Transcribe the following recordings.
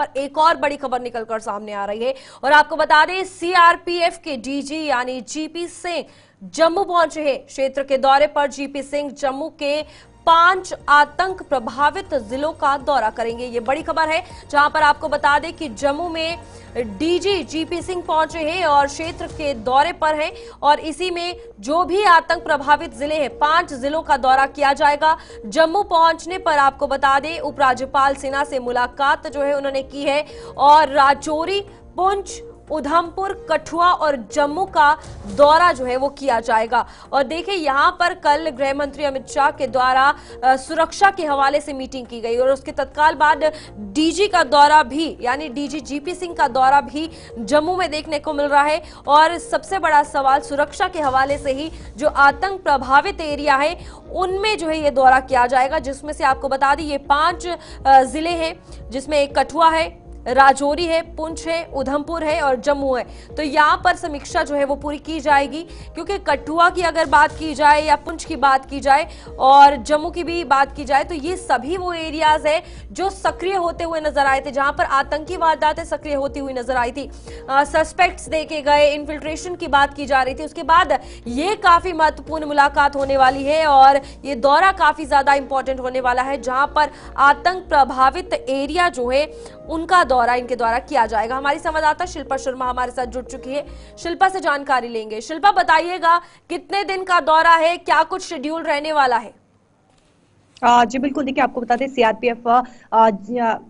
पर एक और बड़ी खबर निकलकर सामने आ रही है और आपको बता दें सीआरपीएफ के डीजी यानी जीपी सिंह जम्मू पहुंचे हैं। क्षेत्र के दौरे पर जीपी सिंह जम्मू के 5 आतंक प्रभावित जिलों का दौरा करेंगे। ये बड़ी खबर है, जहां पर आपको बता दें कि जम्मू में डीजी जीपी सिंह पहुंचे हैं और क्षेत्र के दौरे पर हैं और इसी में जो भी आतंक प्रभावित जिले हैं 5 जिलों का दौरा किया जाएगा। जम्मू पहुंचने पर आपको बता दें उपराज्यपाल सिन्हा से मुलाकात जो है उन्होंने की है और राजौरी, पुंछ, उधमपुर, कठुआ और जम्मू का दौरा जो है वो किया जाएगा। और देखिए यहां पर कल गृह मंत्री अमित शाह के द्वारा सुरक्षा के हवाले से मीटिंग की गई और उसके तत्काल बाद डीजी का दौरा भी यानी डीजी जीपी सिंह का दौरा भी जम्मू में देखने को मिल रहा है। और सबसे बड़ा सवाल सुरक्षा के हवाले से ही जो आतंक प्रभावित एरिया है उनमें जो है ये दौरा किया जाएगा, जिसमें से आपको बता दें ये 5 जिले हैं, जिसमें एक कठुआ है, राजौरी है, पुंछ है, उधमपुर है और जम्मू है। तो यहाँ पर समीक्षा जो है वो पूरी की जाएगी, क्योंकि कठुआ की अगर बात की जाए या पुंछ की बात की जाए और जम्मू की भी बात की जाए तो ये सभी वो एरियाज है जो सक्रिय होते हुए नजर आए थे, जहां पर आतंकी वारदातें सक्रिय होती हुई नजर आई थी, सस्पेक्ट्स देखे गए, इन्फिल्ट्रेशन की बात की जा रही थी। उसके बाद ये काफी महत्वपूर्ण मुलाकात होने वाली है और ये दौरा काफी ज्यादा इंपॉर्टेंट होने वाला है, जहां पर आतंक प्रभावित एरिया जो है उनका दौरा इनके द्वारा किया जाएगा। हमारी संवाददाता शिल्पा शर्मा हमारे साथ जुड़ चुकी है, शिल्पा से जानकारी लेंगे। शिल्पा बताइएगा कितने दिन का दौरा है, क्या कुछ शेड्यूल रहने वाला है? जी बिल्कुल, देखिए आपको बता दें सीआरपीएफ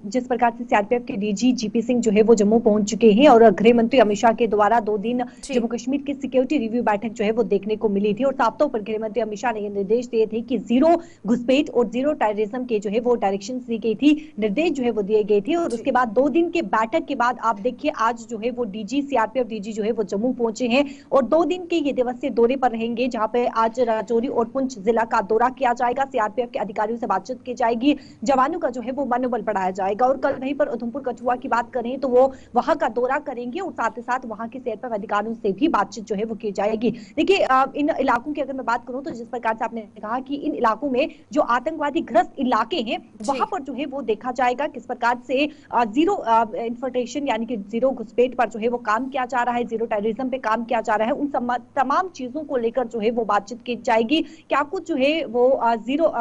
जिस प्रकार से सीआरपीएफ के डीजी जीपी सिंह जो है वो जम्मू पहुंच चुके हैं और गृह मंत्री अमित शाह के द्वारा 2 दिन जम्मू कश्मीर की सिक्योरिटी रिव्यू बैठक जो है वो देखने को मिली थी और साफ तौर पर गृह मंत्री अमित शाह ने ये निर्देश दिए थे कि जीरो घुसपैठ और जीरो टेररिज्म के जो है वो डायरेक्शन दी गई थी, निर्देश जो है वो दिए गए थे। और उसके बाद 2 दिन के बैठक के बाद आप देखिए आज जो है वो डीजी सीआरपीएफ डीजी जो है वो जम्मू पहुंचे हैं और 2 दिन के ये दिवसीय दौरे पर रहेंगे, जहां पे आज राजौरी और पुंछ जिला का दौरा किया जाएगा। सीआरपीएफ के अधिकारियों से बातचीत की जाएगी, जवानों का जो है वो मनोबल बढ़ाया जाएगा और कल वहीं पर उधमपुर कठुआ की बात करें तो वो वहां का दौरा करेंगे और साथ ही साथ वहां के सीआरपीएफ अधिकारियों से भी बातचीत जो है वो की जाएगी। देखिए इन इलाकों की अगर मैं बात करूं तो जिस प्रकार से आपने कहा कि इन इलाकों में जो आतंकवादी ग्रस्त इलाके हैं वहां पर जो है वो देखा जाएगा किस प्रकार से जीरो इन्फिल्ट्रेशन यानी कि जीरो घुसपैठ पर जो है वो काम किया जा रहा है, जीरो टेररिज्म पे काम किया जा रहा है। उन तमाम चीजों को लेकर जो है वो बातचीत की जाएगी। क्या कुछ जो है वो जीरो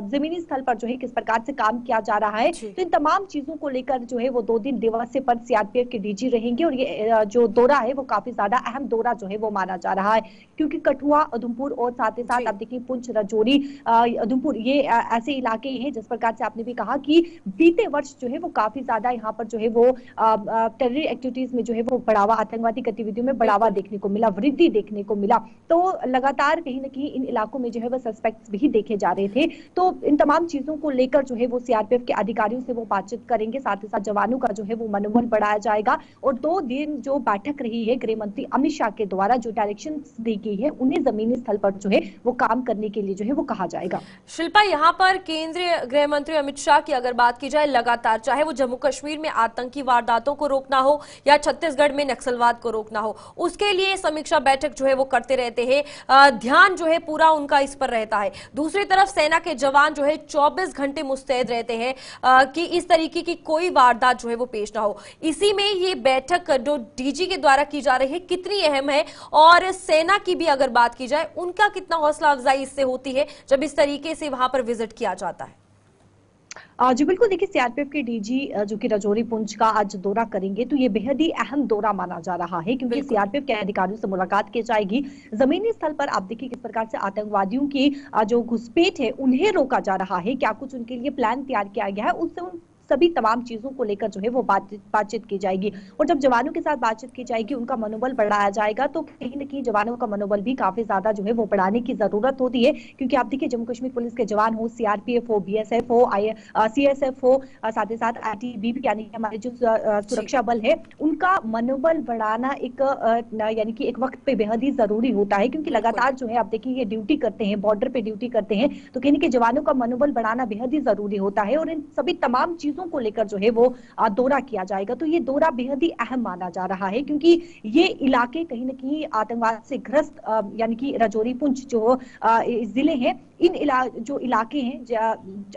जमीनी स्थल पर जो है किस प्रकार से काम किया जा रहा है, तो इन तमाम चीजों को लेकर जो है वो 2 दिन दिवसीय पर सीआरपीएफ के डीजी रहेंगे और ये जो दौरा है वो काफी ज्यादा अहम दौरा जो है वो माना जा रहा है, क्योंकि कठुआ, उधमपुर और साथ ही साथ आप देखिए पुंछ, राजौरी, उधमपुर ये ऐसे इलाके हैं जिस प्रकार से आपने भी कहा कि बीते वर्ष जो है वो काफी ज्यादा यहाँ पर जो है वो टेरर एक्टिविटीज में जो है वो बढ़ावा, आतंकवादी गतिविधियों में बढ़ावा देखने को मिला, वृद्धि देखने को मिला। तो लगातार कहीं ना कहीं इन इलाकों में जो है वो सस्पेक्ट्स भी देखे जा रहे थे। तो इन तमाम चीजों को लेकर जो है वो सीआरपीएफ के अधिकारियों से वो बातचीत करेंगे, साथ ही साथ जवानों का जो है वो मनोबल बढ़ाया जाएगा और 2 दिन जो बैठक रही है गृह मंत्री अमित शाह के द्वारा जो डायरेक्शन दी गई है उन्हें जमीनी स्थल पर जो है वो काम करने के लिए जो है वो कहा जाएगा। शिल्पा, यहाँ पर केंद्रीय गृह मंत्री अमित शाह की अगर बात की जाए, लगातार चाहे वो जम्मू कश्मीर में आतंकी वारदातों को रोकना हो या छत्तीसगढ़ में नक्सलवाद को रोकना हो, उसके लिए समीक्षा बैठक जो है वो करते रहते हैं, ध्यान जो है पूरा उनका इस पर रहता है। दूसरी तरफ सेना के जवान जो है 24 घंटे मुस्तैद रहते हैं कि इस तरीके की कोई वारदात जो है वो पेश ना हो। इसी में ये बैठक जो डीजी के द्वारा की जा रही है कितनी अहम है और सेना की भी अगर बात की जाए उनका कितना हौसला अफजाई इससे होती है जब इस तरीके से वहां पर विजिट किया जाता है? जी बिल्कुल, देखिए सीआरपीएफ के डीजी जो कि राजौरी पुंछ का आज दौरा करेंगे तो ये बेहद ही अहम दौरा माना जा रहा है, क्योंकि सीआरपीएफ के अधिकारियों से मुलाकात की जाएगी। जमीनी स्थल पर आप देखिए किस प्रकार से आतंकवादियों की जो घुसपैठ है उन्हें रोका जा रहा है, क्या कुछ उनके लिए प्लान तैयार किया गया है, उससे उन सभी तमाम चीजों को लेकर जो है वो बातचीत की जाएगी और जब जवानों के साथ बातचीत की जाएगी उनका मनोबल बढ़ाया जाएगा। तो कहीं न कहीं जवानों का मनोबल भी काफी ज्यादा जो है वो बढ़ाने की जरूरत होती है, क्योंकि आप देखिए जम्मू कश्मीर पुलिस के जवान हो, सीआरपीएफ हो, बीएसएफ हो, सीएसएफ हो, साथ ही साथ आईटीबीपी यानी हमारे जो सुरक्षा बल है उनका मनोबल बढ़ाना एक यानी कि एक वक्त पे बेहद ही जरूरी होता है, क्योंकि लगातार जो है आप देखिए ये ड्यूटी करते हैं, बॉर्डर पे ड्यूटी करते हैं, तो कहीं न कहीं जवानों का मनोबल बढ़ाना बेहद ही जरूरी होता है और इन सभी तमाम चीजों को लेकर जो है वो दौरा किया जाएगा। तो ये दौरा बेहद ही अहम माना जा रहा है, क्योंकि ये इलाके कहीं न कहीं आतंकवाद से ग्रस्त यानी कि राजौरी पुंछ जो जिले हैं जो इलाके हैं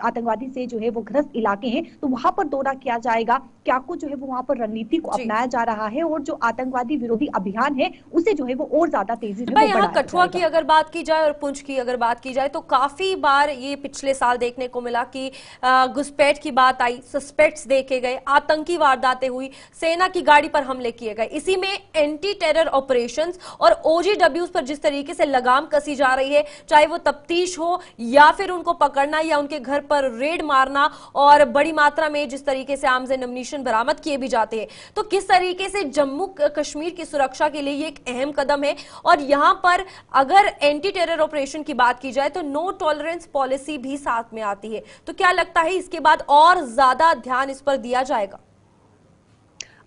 आतंकवादी से जो है वो ग्रस्त इलाके हैं, तो वहां पर दौरा किया जाएगा। क्या कुछ जो है वो वहां पर रणनीति को अपनाया जा रहा है और जो आतंकवादी विरोधी अभियान है उसे जो है वो और ज्यादा तेजी से यहाँ कठुआ की अगर बात की जाए और पुंछ की अगर बात की जाए तो काफी बार ये पिछले साल देखने को मिला कि घुसपैठ की बात आई, सस्पेक्ट्स देखे गए, आतंकी वारदातें हुई, सेना की गाड़ी पर हमले किए गए। इसी में एंटी टेरर ऑपरेशंस और ओजीडब्ल्यूज पर जिस तरीके से लगाम कसी जा रही है, चाहे वो तफ्तीश हो या फिर उनको पकड़ना या उनके घर पर रेड मारना, और बड़ी मात्रा में जिस तरीके से आर्म्स एंड एम्युनिशन बरामद किए भी जाते हैं, तो किस तरीके से जम्मू कश्मीर की सुरक्षा के लिए ये एक अहम कदम है। और यहां पर अगर एंटी टेरर ऑपरेशन की बात की जाए तो नो टॉलरेंस पॉलिसी भी साथ में आती है, तो क्या लगता है इसके बाद और ज्यादा ध्यान इस पर दिया जाएगा?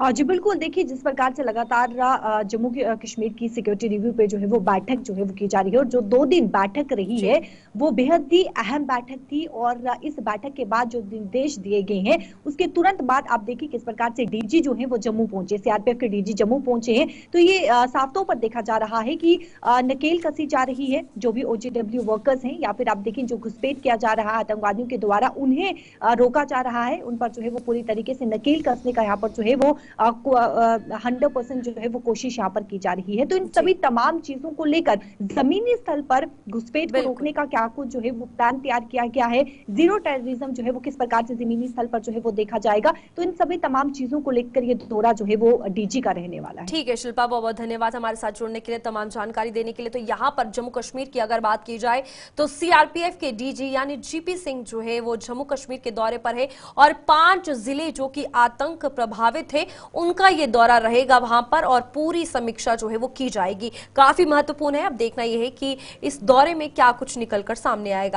जी बिल्कुल, देखिए जिस प्रकार से लगातार जम्मू कश्मीर की सिक्योरिटी रिव्यू पे जो है वो बैठक जो है वो की जा रही है, और जो 2 दिन बैठक रही है वो बेहद ही अहम बैठक थी। और इस बैठक के बाद जो निर्देश दिए गए हैं उसके तुरंत बाद आप देखिए किस प्रकार से डीजी जो है वो जम्मू पहुंचे, सीआरपीएफ के डीजी जम्मू पहुंचे हैं। तो ये साफ तौर पर देखा जा रहा है कि नकेल कसी जा रही है जो भी ओजीडब्ल्यू वर्कर्स हैं, या फिर आप देखिए जो घुसपैठ किया जा रहा है आतंकवादियों के द्वारा, उन्हें रोका जा रहा है, उन पर जो है वो पूरी तरीके से नकेल कसने का यहाँ पर जो है वो 100% जो है वो कोशिश यहाँ पर की जा रही है। तो इन सभी तमाम चीजों को लेकर जमीनी स्थल पर घुसपैठ को रोकने का क्या कुछ जो है वो प्लान तैयार किया गया है, जीरो टेररिज्म जो है वो किस प्रकार से जमीनी स्थल पर जो है वो देखा जाएगा, तो इन सभी तमाम चीजों को लेकर ये दौरा जो है वो डीजी का रहने वाला है। ठीक है शिल्पा, बहुत बहुत धन्यवाद हमारे साथ जुड़ने के लिए, तमाम जानकारी देने के लिए। तो यहाँ पर जम्मू कश्मीर की अगर बात की जाए तो सीआरपीएफ के डीजी यानी जीपी सिंह जो है वो जम्मू कश्मीर के दौरे पर है, और 5 जिले जो कि आतंक प्रभावित है उनका ये दौरा रहेगा वहां पर, और पूरी समीक्षा जो है वो की जाएगी। काफी महत्वपूर्ण है, अब देखना यह है कि इस दौरे में क्या कुछ निकलकर सामने आएगा।